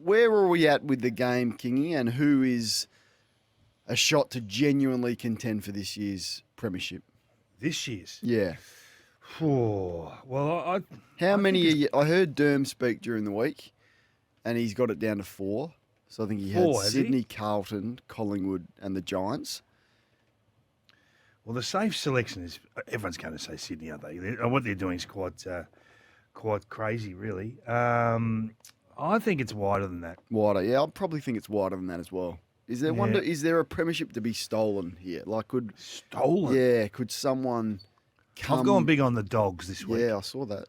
where are we at with the game, Kingy, and who is a shot to genuinely contend for this year's premiership? This year's? Yeah. Oh, well, How I many think are you? I heard Derm speak during the week, and he's got it down to 4. So I think he had Four, has he? Sydney, Carlton, Collingwood, and the Giants. Well, the safe selection is everyone's going to say Sydney, aren't they? What they're doing is quite crazy, really. I think it's wider than that. Wider, yeah. I probably think it's wider than that as well. Is there Yeah. Is there a premiership to be stolen here? Like, Stolen? Yeah, could someone come? I've gone big on the Dogs this week. Yeah, I saw that.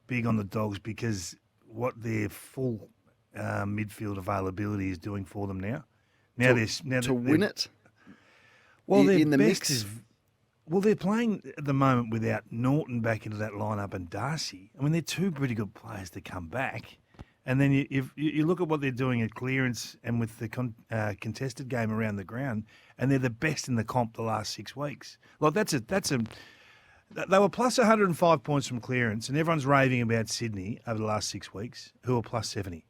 Big on the Dogs because what their full midfield availability is doing for them now. To win it. Well, their in the best mix? is. Well, they're playing at the moment without Norton back into that lineup and Darcy. I mean, they're two pretty good players to come back. And then you look at what they're doing at clearance and with the contested game around the ground, and they're the best in the comp the last 6 weeks. Like they were plus 105 points from clearance, and everyone's raving about Sydney over the last 6 weeks, who are plus 70.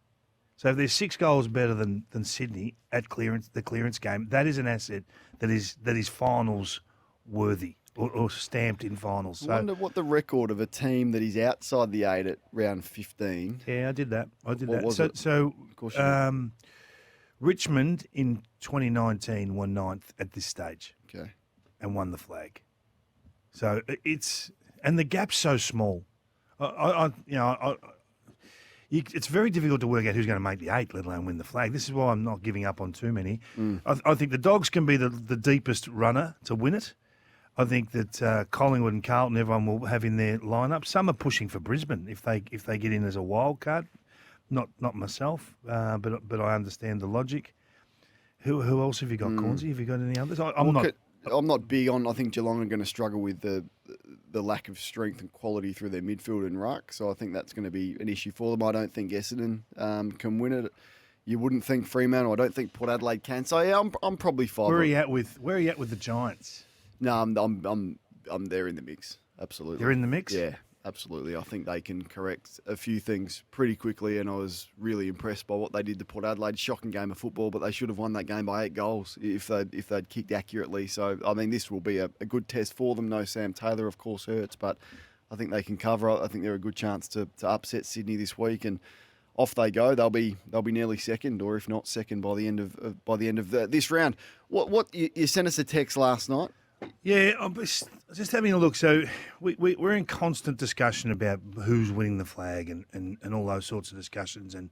So if they're 6 goals better than Sydney at clearance, the clearance game, that is an asset that is finals worthy or stamped in finals. I So wonder what the record of a team that is outside the 8 at round 15. yeah, I did that. What was it? So Of course you did. Richmond in 2019 won 9th at this stage Okay. and won the flag. So and the gap's so small. It's very difficult to work out who's going to make the 8, let alone win the flag. This is why I'm not giving up on too many. I think the Dogs can be the deepest runner to win it. I think that Collingwood and Carlton, everyone will have in their lineup. Some are pushing for Brisbane if they get in as a wild card. Not myself, but I understand the logic. Who else have you got, Cornsey? Have you got any others? I'm not big on. I think Geelong are going to struggle with the lack of strength and quality through their midfield and ruck. So I think that's going to be an issue for them. I don't think Essendon can win it. You wouldn't think Fremantle. I don't think Port Adelaide can. So yeah, I'm probably 5. Where are you at with the Giants? No, I'm there in the mix. Absolutely. They're in the mix? Yeah, absolutely. I think they can correct a few things pretty quickly, and I was really impressed by what they did to Port Adelaide. Shocking game of football, but they should have won that game by 8 goals if they'd kicked accurately. So I mean, this will be a good test for them. No Sam Taylor, of course, hurts, but I think they can cover. I think they're a good chance to upset Sydney this week, and off they go. They'll be nearly second, or if not second, by the end of this round. What you sent us a text last night. Yeah, I'm just having a look. So we're in constant discussion about who's winning the flag and all those sorts of discussions. And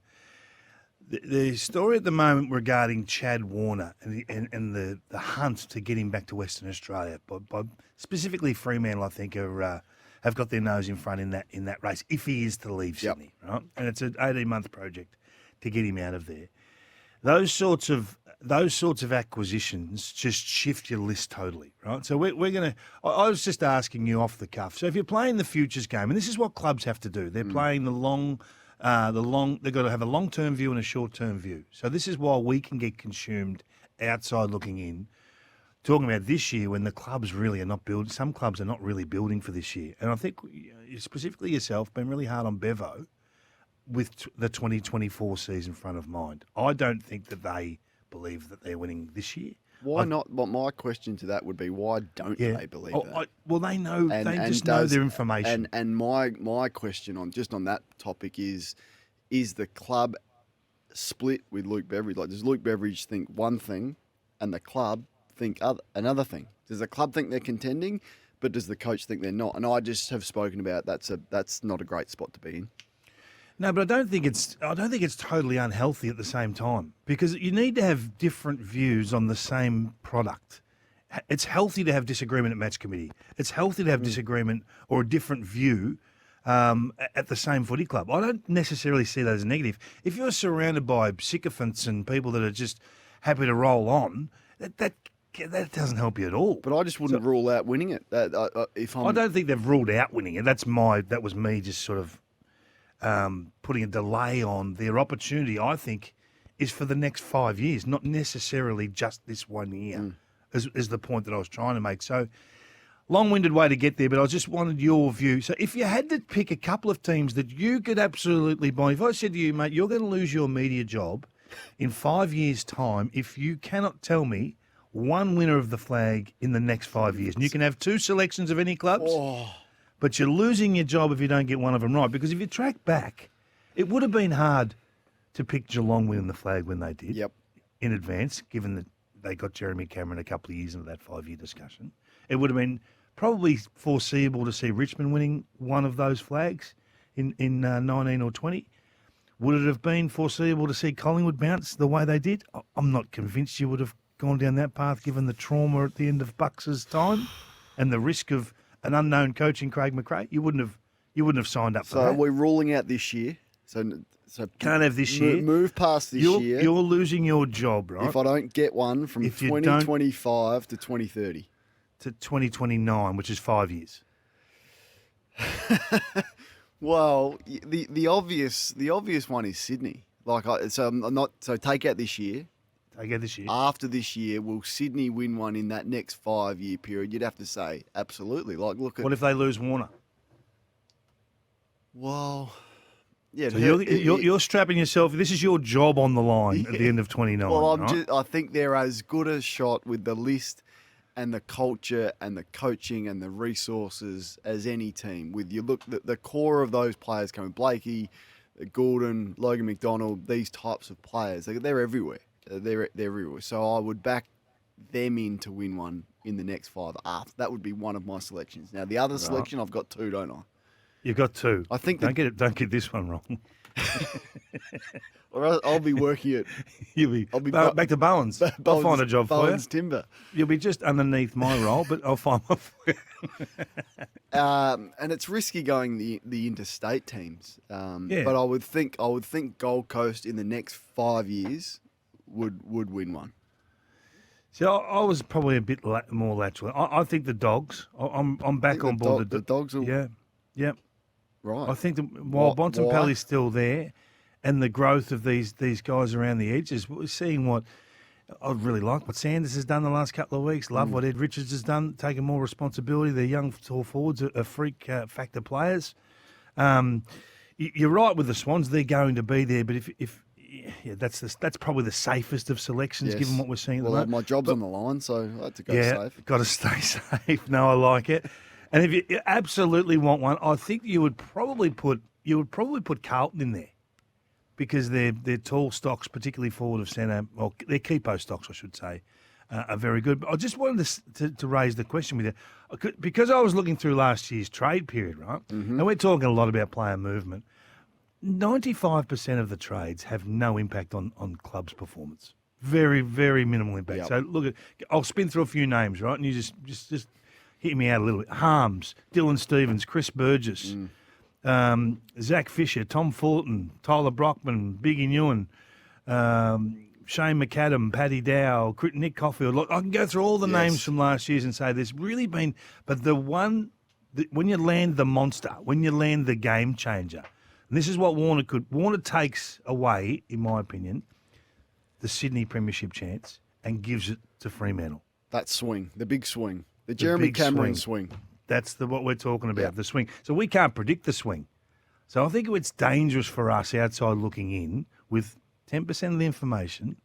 the story at the moment regarding Chad Warner and the hunt to get him back to Western Australia, by specifically Fremantle, I think, have got their nose in front in that race if he is to leave Sydney, right? And it's an 18-month project to get him out of there. Those sorts of acquisitions just shift your list totally, right? So we're going to. I was just asking you off the cuff. So if you're playing the futures game, and this is what clubs have to do, they're playing the long. They've got to have a long-term view and a short-term view. So this is why we can get consumed outside looking in, talking about this year when the clubs really are not building. Some clubs are not really building for this year, and I think specifically yourself been really hard on Bevo with the 2024 season front of mind. I don't think that they believe that they're winning this year. Why not? But my question to that would be, why don't they believe that? Well, they know. They just know their information. And my question on that topic is the club split with Luke Beveridge? Like, does Luke Beveridge think one thing, and the club think another thing? Does the club think they're contending, but does the coach think they're not? And I just have spoken about that's not a great spot to be in. No, but I don't think it's totally unhealthy at the same time, because you need to have different views on the same product. It's healthy to have disagreement at match committee. It's healthy to have disagreement or a different view at the same footy club. I don't necessarily see that as a negative. If you're surrounded by sycophants and people that are just happy to roll on, that doesn't help you at all. But I just wouldn't rule out winning it. I don't think they've ruled out winning it. That was me just sort of putting a delay on their opportunity. I think is for the next 5 years, not necessarily just this 1 year. Is the point that I was trying to make. So long-winded way to get there, but I just wanted your view. So if you had to pick a couple of teams that you could absolutely buy, if I said to you, mate, you're going to lose your media job in 5 years' time if you cannot tell me one winner of the flag in the next 5 years. And you can have 2 selections of any clubs, but you're losing your job if you don't get one of them right. Because if you track back, it would have been hard to pick Geelong winning the flag when they did in advance, given that they got Jeremy Cameron a couple of years into that 5-year discussion. It would have been probably foreseeable to see Richmond winning one of those flags in 19 or 20. Would it have been foreseeable to see Collingwood bounce the way they did? I'm not convinced you would have gone down that path given the trauma at the end of Bucks' time and the risk of an unknown coach in Craig McRae. You wouldn't have signed up for that. So we're ruling out this year. So can't have this year. Move past this year. You're losing your job, right? If I don't get one from 2025 to 2030. To 2029, which is 5 years. Well, the obvious one is Sydney. So take out this year. Take out this year. After this year, will Sydney win one in that next 5-year period? You'd have to say absolutely. Look at what if they lose Warner? Well, yeah. So you're strapping yourself. This is your job on the line at the end of 29. Well, I think they're as good a shot with the list and the culture and the coaching and the resources as any team. With you look the core of those players coming, Blakey, Gordon, Logan McDonald, these types of players, they're everywhere. They're everywhere. So I would back them in to win one in the next 5. That would be one of my selections. Now the other selection, I've got 2, don't I? You've got 2. I think don't get this one wrong. Or I'll be working it. I'll be back to Bowens. I'll find a job for you. Bowens Timber. You'll be just underneath my role, but I'll find one for you. And it's risky going the interstate teams. But I would think Gold Coast in the next 5 years would win one. So I was probably a bit more lateral. I think the Dogs. I'm back on board. The Dogs will. Yeah. Right. I think while Bontempelli's still there, and the growth of these guys around the edges, we're seeing what I really like what Sanders has done the last couple of weeks. Love what Ed Richards has done, taking more responsibility. Their young tall forwards are freak factor players. You're right with the Swans; they're going to be there. But if that's probably the safest of selections given what we're seeing at the moment. My job's on the line, so I had to go safe. Got to stay safe. No, I like it. And if you absolutely want one, I think you would probably put Carlton in there because their tall stocks, particularly forward of centre, or their keeper stocks, I should say, are very good. But I just wanted to raise the question with you because I was looking through last year's trade period, right? Mm-hmm. And we're talking a lot about player movement. 95% of the trades have no impact on clubs' performance. Very, very minimal impact. Yep. So I'll spin through a few names, right? And you just hit me out a little bit. Harms, Dylan Stevens, Chris Burgess, Zach Fisher, Tom Fulton, Tyler Brockman, Biggie Newen, Shane McAdam, Paddy Dow, Nick Caulfield. Look, I can go through all the names from last year and say there's really been, but the one, when you land the monster, when you land the game changer, and this is what Warner takes away, in my opinion, the Sydney premiership chance and gives it to Fremantle. That swing, the big swing. The Jeremy Cameron swing. That's what we're talking about, the swing. So we can't predict the swing. So I think it's dangerous for us outside looking in with 10% of the information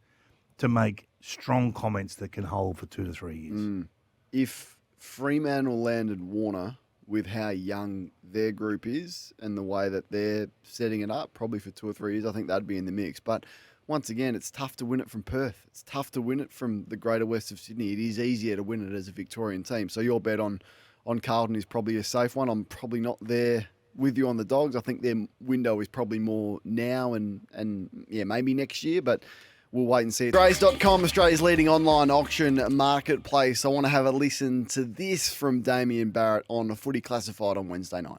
to make strong comments that can hold for 2 to 3 years. If Fremantle landed Warner with how young their group is and the way that they're setting it up, probably for 2 or 3 years, I think that'd be in the mix. But once again, it's tough to win it from Perth. It's tough to win it from the greater west of Sydney. It is easier to win it as a Victorian team. So your bet on Carlton is probably a safe one. I'm probably not there with you on the Dogs. I think their window is probably more now and maybe next year, but we'll wait and see. Australians.com, Australia's leading online auction marketplace. I want to have a listen to this from Damien Barrett on a Footy Classified on Wednesday night.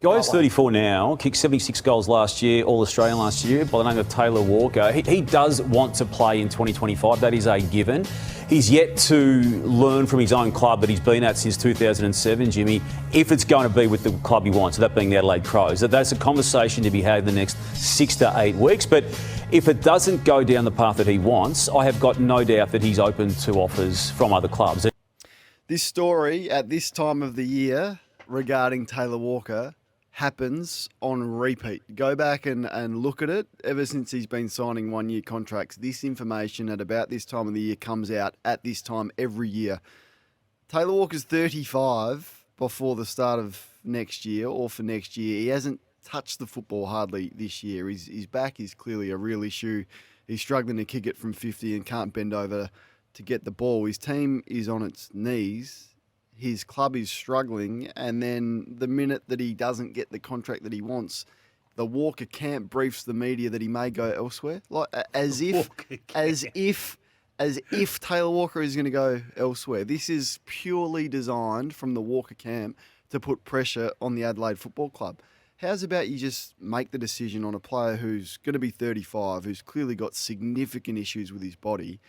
Guy's 34 now, kicked 76 goals last year, All-Australian last year, by the name of Taylor Walker. He does want to play in 2025. That is a given. He's yet to learn from his own club that he's been at since 2007, Jimmy, if it's going to be with the club he wants, so that being the Adelaide Crows. That's a conversation to be had in the next 6 to 8 weeks. But if it doesn't go down the path that he wants, I have got no doubt that he's open to offers from other clubs. This story at this time of the year regarding Taylor Walker happens on repeat. Go back and look at it. Ever since he's been signing one-year contracts, this information at about this time of the year comes out at this time every year. Taylor Walker's 35 before the start of next year or for next year. He hasn't touched the football hardly this year. His back is clearly a real issue. He's struggling to kick it from 50 and can't bend over to get the ball. His team is on its knees. His club is struggling, and then the minute that he doesn't get the contract that he wants, the Walker camp briefs the media that he may go elsewhere, like as if Taylor Walker is going to go elsewhere. This is purely designed from the Walker camp to put pressure on the Adelaide Football Club. How's about you just make the decision on a player who's going to be 35, who's clearly got significant issues with his body,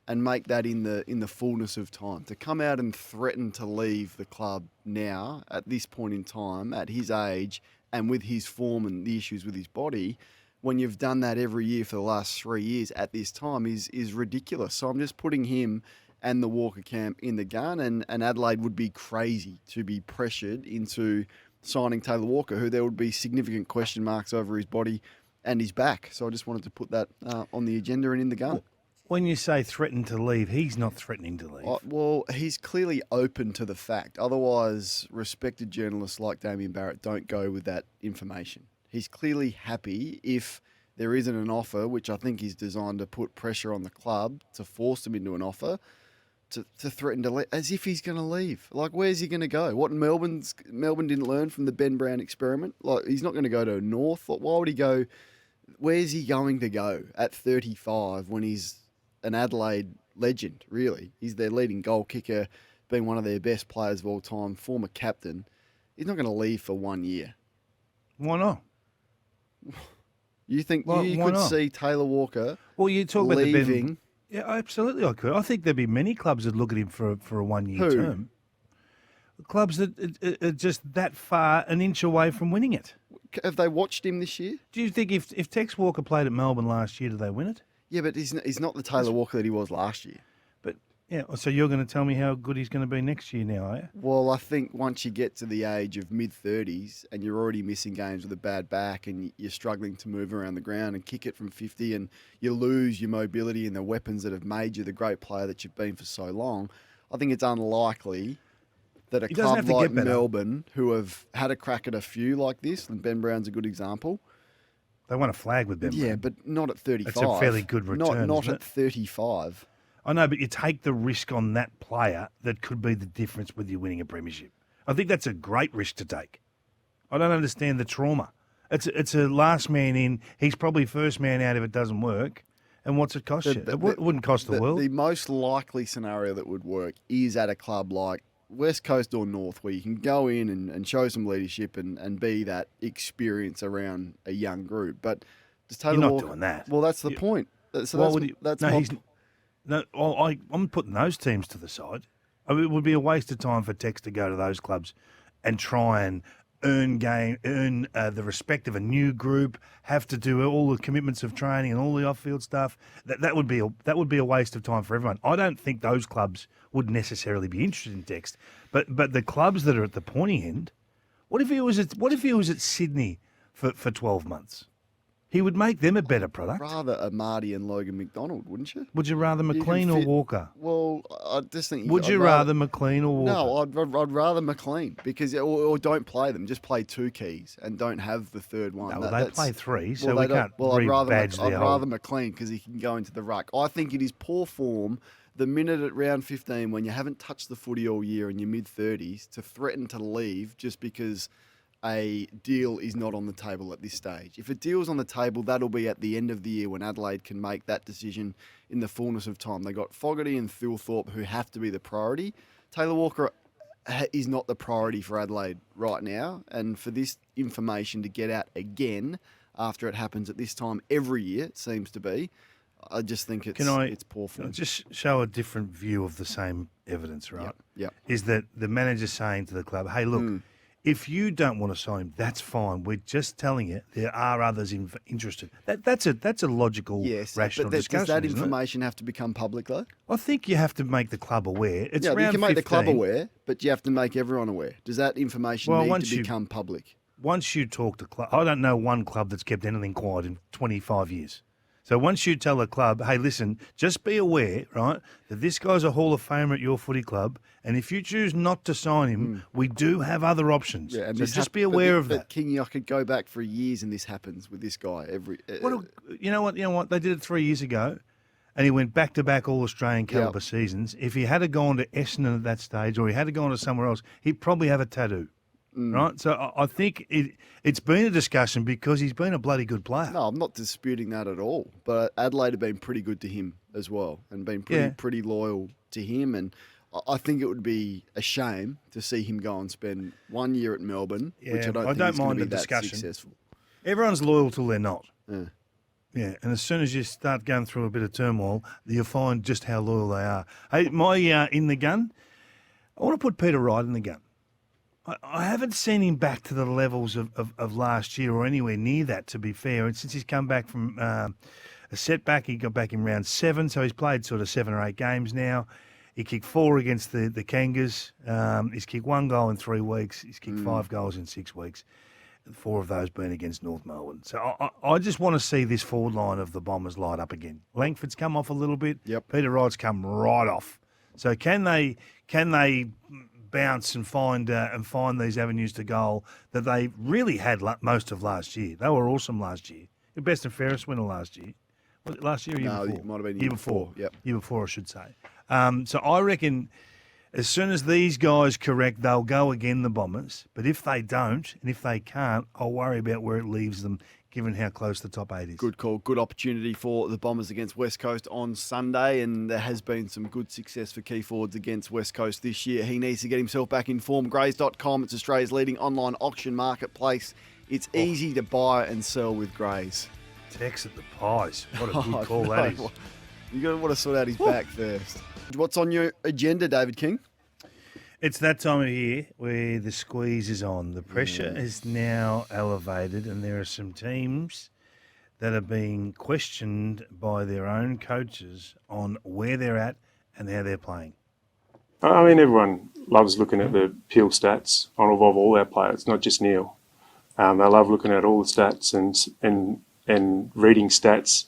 and make that in the fullness of time. To come out and threaten to leave the club now, at this point in time, at his age, and with his form and the issues with his body, when you've done that every year for the last 3 years at this time is ridiculous. So I'm just putting him and the Walker camp in the gun, and Adelaide would be crazy to be pressured into signing Taylor Walker, who there would be significant question marks over his body and his back. So I just wanted to put that on the agenda and in the gun. When you say threaten to leave, he's not threatening to leave. Well, he's clearly open to the fact. Otherwise, respected journalists like Damien Barrett don't go with that information. He's clearly happy if there isn't an offer, which I think is designed to put pressure on the club to force him into an offer, to threaten to leave, as if he's going to leave. Like, where's he going to go? What, Melbourne didn't learn from the Ben Brown experiment? Like, he's not going to go to North. Why would he go? Where's he going to go at 35 when he's an Adelaide legend, really? He's their leading goal kicker, been one of their best players of all time, former captain. He's not going to leave for 1 year. Why not? You think you could see Taylor Walker you talk leaving? About the Ben. Yeah, absolutely I could. I think there'd be many clubs that look at him for a 1 year term. Clubs that are just that far, an inch away from winning it. Have they watched him this year? Do you think if Tex Walker played at Melbourne last year, do they win it? Yeah, but he's not the Taylor Walker that he was last year. But, yeah, so you're going to tell me how good he's going to be next year now, are you? Well, I think once you get to the age of mid-30s and you're already missing games with a bad back and you're struggling to move around the ground and kick it from 50 and you lose your mobility and the weapons that have made you the great player that you've been for so long, I think it's unlikely that a club like Melbourne, who have had a crack at a few like this, and Ben Brown's a good example. They won a flag with Ben Brown. Yeah, but not at 35. It's a fairly good return, Not at 35. I know, but you take the risk on that player that could be the difference with you winning a premiership. I think that's a great risk to take. I don't understand the trauma. It's a last man in. He's probably first man out if it doesn't work. And what's it cost you? It wouldn't cost the world. The most likely scenario that would work is at a club like West Coast or North, where you can go in and show some leadership and be that experience around a young group. But just Taylor You're not Walker, doing that. Well, that's the point. I'm putting those teams to the side. I mean, it would be a waste of time for Tex to go to those clubs and try and earn the respect of a new group, have to do all the commitments of training and all the off-field stuff. That would be a waste of time for everyone. I don't think those clubs would necessarily be interested in Tex, but the clubs that are at the pointy end. What if he was at Sydney for 12 months? He would make them a better product. Rather a Marty and Logan McDonald, wouldn't you? Would you rather McLean or Walker? Well, I just think. Would you rather McLean or Walker? No, I'd rather McLean because or don't play them. Just play two keys and don't have the third one. No, they play three, so we can't rebadge I'd rather McLean because he can go into the ruck. I think it is poor form the minute at round 15 when you haven't touched the footy all year in your mid-30s to threaten to leave just because a deal is not on the table at this stage. If a deal's on the table, that'll be at the end of the year when Adelaide can make that decision in the fullness of time. They got Fogarty and Thilthorpe who have to be the priority. Taylor Walker is not the priority for Adelaide right now, and for this information to get out again after it happens at this time every year, it seems to be, I just think it's poor form. Just show a different view of the same evidence, right? Yep. Is that the manager saying to the club, hey, look, If you don't want to sign him, that's fine. We're just telling you there are others interested. That's a logical, rational discussion. Does that isn't it? information have to become public, though? I think you have to make the club aware. It's Yeah, you round can make 15. the club aware, but you have to make everyone aware. Does that information need to become public? Once you talk to club, I don't know one club that's kept anything quiet in 25 years. So once you tell a club, hey, listen, just be aware, right, that this guy's a Hall of Famer at your footy club, and if you choose not to sign him, we do have other options. Yeah, and so just be aware of that. But King, I could go back for years, and this happens with this guy You know what? They did it 3 years ago, and he went back-to-back All-Australian caliber seasons. If he had gone to Essendon at that stage, or he had gone to somewhere else, he'd probably have a tattoo. Right, so I think it's been a discussion because he's been a bloody good player. No, I'm not disputing that at all. But Adelaide have been pretty good to him as well, and been pretty loyal to him. And I think it would be a shame to see him go and spend 1 year at Melbourne, which I don't think is going to be that successful. Everyone's loyal till they're not. Yeah. Yeah, and as soon as you start going through a bit of turmoil, you'll find just how loyal they are. Hey, my in the gun, I want to put Peter Wright in the gun. I haven't seen him back to the levels of last year or anywhere near that, to be fair. And since he's come back from a setback, he got back in round 7, so he's played sort of 7 or 8 games now. He kicked 4 against the Kangas. He's kicked 1 goal in 3 weeks. He's kicked 5 goals in 6 weeks. 4 of those being against North Melbourne. So I just want to see this forward line of the Bombers light up again. Langford's come off a little bit. Yep. Peter Wright's come right off. So can they bounce and find these avenues to goal that they really had most of last year? They were awesome last year. The best and fairest winner last year. Was it last year or year before? No, it might have been year before. Yep. Year before, I should say. So I reckon as soon as these guys correct, they'll go again, the Bombers. But if they don't, and if they can't, I'll worry about where it leaves them, given how close the top 8 is. Good call. Good opportunity for the Bombers against West Coast on Sunday, and there has been some good success for key forwards against West Coast this year. He needs to get himself back in form. Grays.com, it's Australia's leading online auction marketplace. It's easy to buy and sell with Grays. Tex at the pies. What a good call that is. You're going to want to sort out his back first. What's on your agenda, David King? It's that time of year where the squeeze is on. The pressure is now elevated, and there are some teams that are being questioned by their own coaches on where they're at and how they're playing. I mean, everyone loves looking at the Peel stats of all our players, not just Neil. They love looking at all the stats and reading stats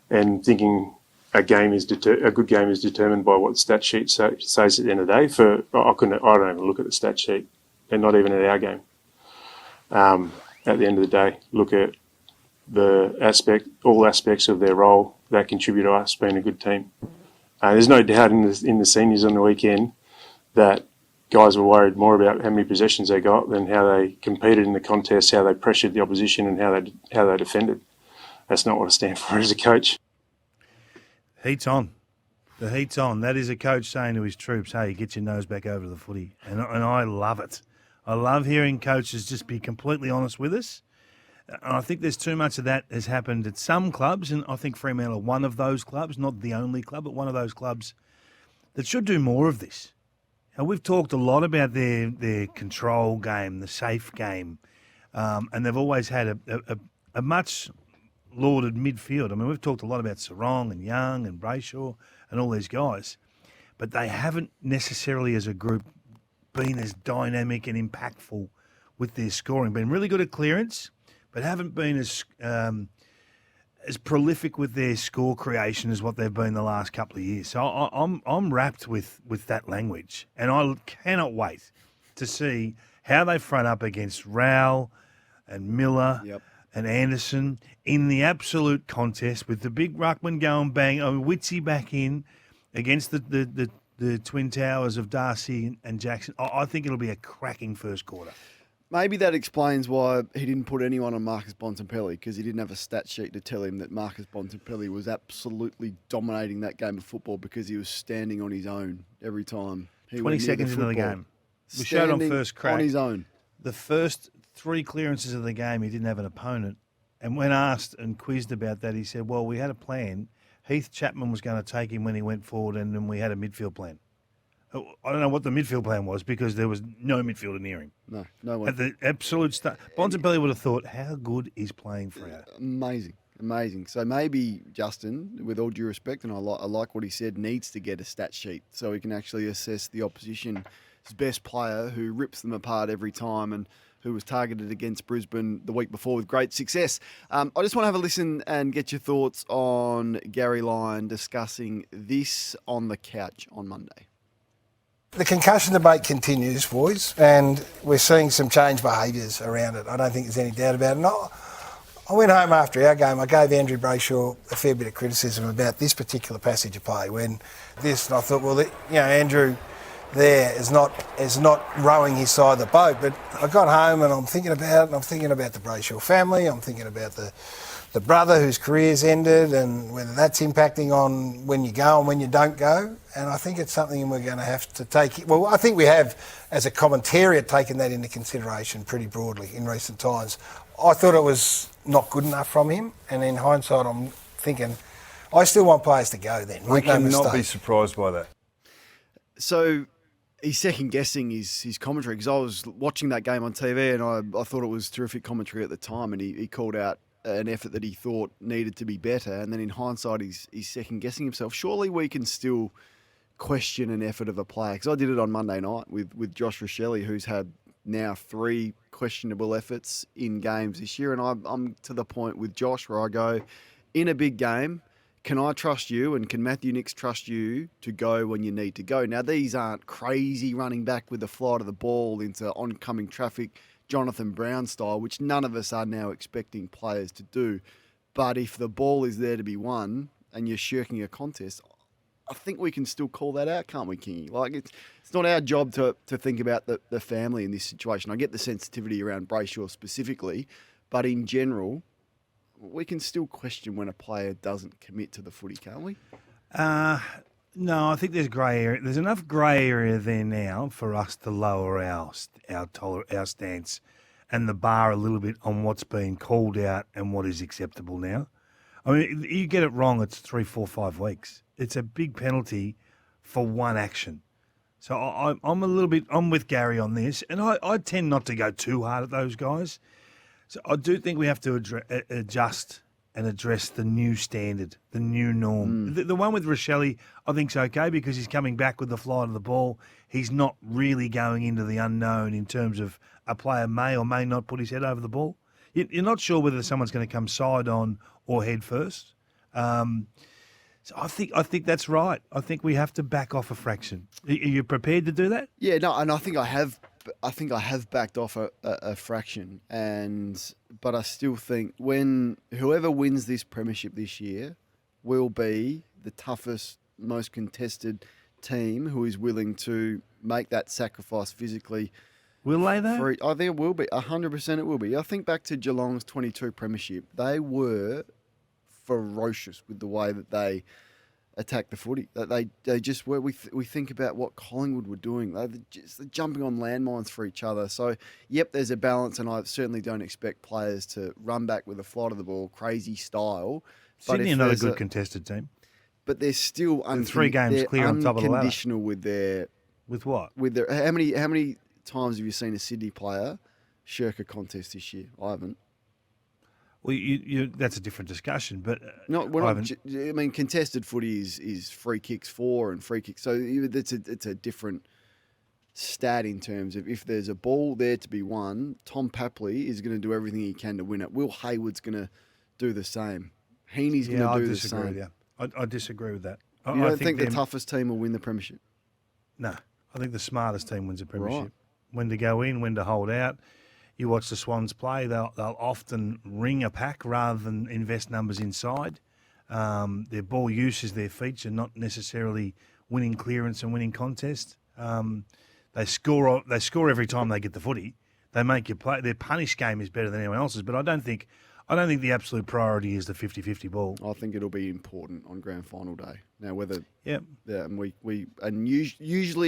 and thinking a good game is determined by what the stat sheet says at the end of the day. I don't even look at the stat sheet, and not even at our game. At the end of the day, look at all aspects of their role that contribute to us being a good team. There's no doubt in the seniors on the weekend that guys were worried more about how many possessions they got than how they competed in the contest, how they pressured the opposition, and how they defended. That's not what I stand for as a coach. Heat's on. The heat's on. That is a coach saying to his troops, hey, get your nose back over the footy. And I love it. I love hearing coaches just be completely honest with us. And I think there's too much of that has happened at some clubs, and I think Fremantle are one of those clubs, not the only club, but one of those clubs that should do more of this. Now, we've talked a lot about their control game, the safe game, and they've always had a much lauded midfield. I mean, we've talked a lot about Sarong and Young and Brayshaw and all these guys, but they haven't necessarily as a group been as dynamic and impactful with their scoring. Been really good at clearance, but haven't been as prolific with their score creation as what they've been the last couple of years. So I'm wrapped with that language, and I cannot wait to see how they front up against Rowell and Miller. Yep. And Anderson in the absolute contest with the big ruckman going bang. Witsy back in against the Twin Towers of Darcy and Jackson. I think it'll be a cracking first quarter. Maybe that explains why he didn't put anyone on Marcus Bontempelli, because he didn't have a stat sheet to tell him that Marcus Bontempelli was absolutely dominating that game of football because he was standing on his own every time. 20 seconds into the game. We showed on first crack. On his own. The first 3 clearances of the game, he didn't have an opponent. And when asked and quizzed about that, he said, well, we had a plan. Heath Chapman was going to take him when he went forward, and then we had a midfield plan. I don't know what the midfield plan was because there was no midfielder near him. No one. At the absolute start, Bontempelli would have thought, how good is playing Freo? Amazing. So maybe Justin, with all due respect, and I like what he said, needs to get a stat sheet so he can actually assess the opposition's best player who rips them apart every time and who was targeted against Brisbane the week before with great success. I just want to have a listen and get your thoughts on Gary Lyon discussing this on the couch on Monday. The concussion debate continues, boys, and we're seeing some changed behaviours around it. I don't think there's any doubt about it. I went home after our game. I gave Andrew Brayshaw a fair bit of criticism about this particular passage of play. And I thought, well, Andrew there is not rowing his side of the boat. But I got home and I'm thinking about it, and I'm thinking about the Brayshaw family. I'm thinking about the brother whose career's ended and whether that's impacting on when you go and when you don't go. And I think it's something we're going to have to take. Well, I think we have, as a commentariat, taken that into consideration pretty broadly in recent times. I thought it was not good enough from him, and in hindsight, I'm thinking I still want players to go then. We cannot be surprised by that. So he's second-guessing his commentary because I was watching that game on TV and I thought it was terrific commentary at the time, and he called out an effort that he thought needed to be better, and then in hindsight he's second-guessing himself. Surely we can still question an effort of a player, because I did it on Monday night with Josh Rochelle, who's had now 3 questionable efforts in games this year, and I'm to the point with Josh where I go, in a big game, can I trust you and can Matthew Nicks trust you to go when you need to go? Now, these aren't crazy running back with the flight of the ball into oncoming traffic, Jonathan Brown style, which none of us are now expecting players to do. But if the ball is there to be won and you're shirking a contest, I think we can still call that out, can't we, Kingy? Like, it's not our job to think about the family in this situation. I get the sensitivity around Brayshaw specifically, but in general, we can still question when a player doesn't commit to the footy, can't we? No, I think there's grey area. There's enough grey area there now for us to lower our stance and the bar a little bit on what's being called out and what is acceptable now. I mean, you get it wrong, it's 3, 4, 5 weeks. It's a big penalty for one action. So I'm with Gary on this, and I tend not to go too hard at those guys. So I do think we have to adjust and address the new standard, the new norm. The one with Rochelle, I think is okay because he's coming back with the flight of the ball. He's not really going into the unknown in terms of a player may or may not put his head over the ball. You're not sure whether someone's going to come side on or head first. So I think that's right. I think we have to back off a fraction. Are you prepared to do that? Yeah, no, and I think I have backed off a fraction, but I still think when whoever wins this premiership this year will be the toughest, most contested team who is willing to make that sacrifice physically. Will they though? I think it will be. 100% it will be. I think back to Geelong's 22 premiership. They were ferocious with the way that they attacked the footy. They just were. We think about what Collingwood were doing. They're just jumping on landmines for each other. So, yep, there's a balance, and I certainly don't expect players to run back with the flight of the ball, crazy style. Sydney another good contested team. But they're still 3 games clear on top of the ladder. Unconditional with their. With what? With their. How many times have you seen a Sydney player shirk a contest this year? I haven't. Well, that's a different discussion, but no, I mean, contested footy is free kicks for and free kicks. So it's a different stat in terms of if there's a ball there to be won, Tom Papley is going to do everything he can to win it. Will Hayward's going to do the same. Heaney's going to do the same. With you. I disagree with that. You don't think the toughest team will win the premiership? No, I think the smartest team wins the premiership. Right. When to go in, when to hold out. You watch the Swans play, they'll often ring a pack rather than invest numbers inside. Their ball use is their feature, not necessarily winning clearance and winning contest. They score every time they get the footy. They make you play. Their punish game is better than anyone else's, but I don't think the absolute priority is the 50-50 ball. I think it'll be important on grand final day. Now, whether usually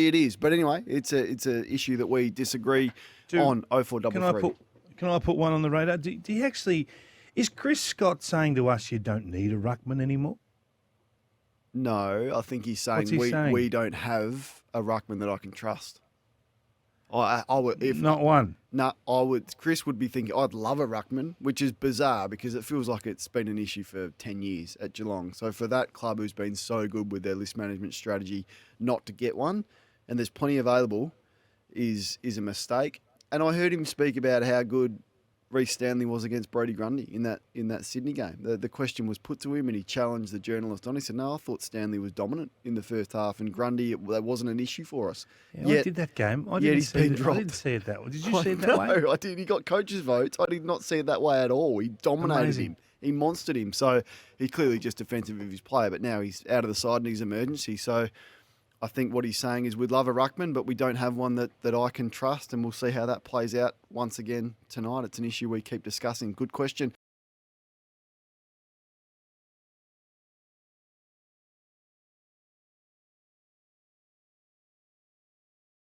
it is, but anyway, it's a issue that we disagree on. 0433. Can I put one on the radar? Do you actually? Is Chris Scott saying to us you don't need a ruckman anymore? No, I think he's saying What's he saying? we don't have a ruckman that I can trust. I would if Not one. No, I would. Chris would be thinking I'd love a ruckman, which is bizarre because it feels like it's been an issue for 10 years at Geelong. So for that club who's been so good with their list management strategy, not to get one, and there's plenty available, is a mistake. And I heard him speak about how good Reece Stanley was against Brodie Grundy in that Sydney game. The question was put to him, and he challenged the journalist on. He said, "No, I thought Stanley was dominant in the first half, and Grundy that wasn't an issue for us." Yeah, I did that game. I didn't see it that way. Did you see it that way? No, I did. He got coaches' votes. I did not see it that way at all. He dominated him. He monstered him. So he's clearly just defensive of his player, but now he's out of the side and he's emergency. So I think what he's saying is we'd love a ruckman, but we don't have one that I can trust, and we'll see how that plays out once again tonight. It's an issue we keep discussing. Good question.